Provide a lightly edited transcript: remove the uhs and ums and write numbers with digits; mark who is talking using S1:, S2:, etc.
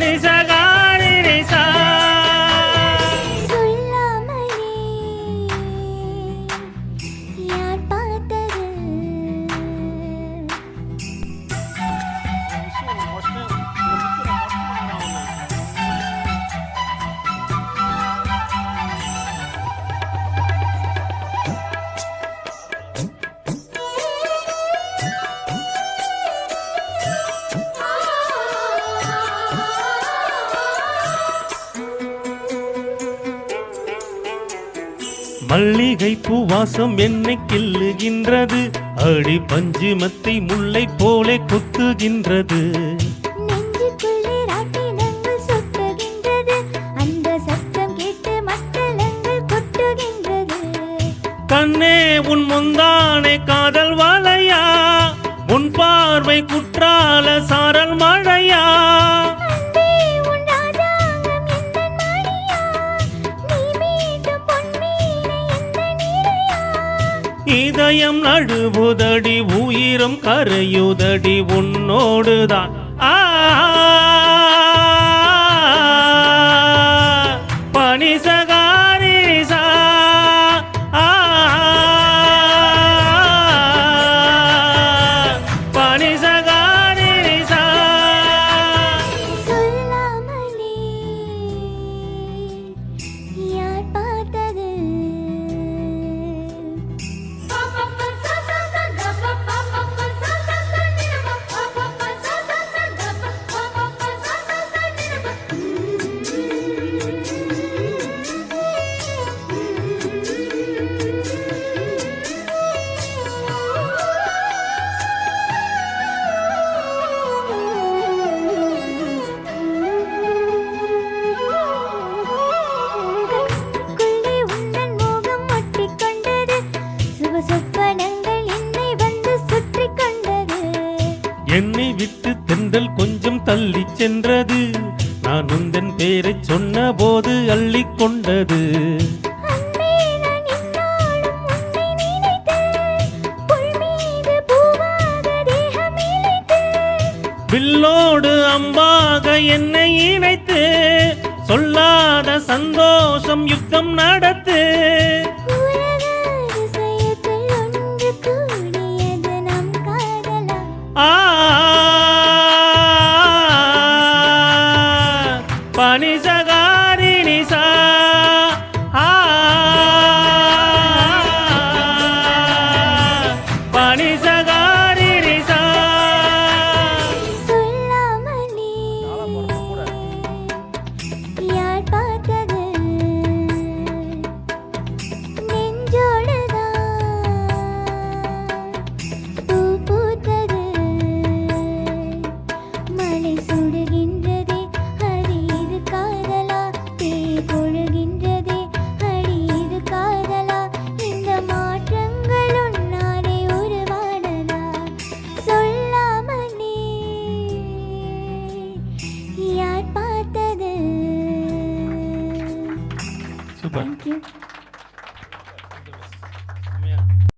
S1: பனிசகாரி நிசா மல்லிகை பூவாசம் என்னை கில்லுகின்றது, அடி பஞ்சுமத்தை முல்லை போலே கொத்துகின்றது.
S2: நெஞ்சுக்குள்ளே ராட்டினங்கள் சுற்றுகின்றது, அந்த சத்தம் கேட்டு மத்தளங்கள் கொட்டுகின்றது.
S1: கண்ணே உன் முந்தானே காதல் வலையா, உன் பார்வை குற்றால சாரல் மழையா. இதயம் நழுவுதடி, உயிரும் கரையுதடி உன்னோடுதான். பனிசகாரி நிசா பனிசகாரி நிசா.
S2: சொல்லாமலே யார் பார்த்தது?
S1: என்னை விட்டு தென்றல் கொஞ்சம் தள்ளி சென்றது, நான் உந்தன் பேரை சொன்ன போது அள்ளி கொண்டது. வில்லோடு அம்பாக என்னை இணைத்து, சொல்லாத சந்தோஷம் யுத்தம் நடத்து. பனிசகாரி நிசா பனிசகாரி நிசா.
S2: சொல்லாமலே யார் பார்த்தது? நெஞ்சோடுதான் பூ பூத்தது, மழை சுடுகின்றதே, அடி இது காதலா? தீ கொழுகின்றதே, அடி இது காதலா? இந்த மாற்றங்கள் உன்னாலே உருவானதா? சொல்லாமலே யார் பார்த்தது?
S1: சூப்பர்.
S2: Thank you.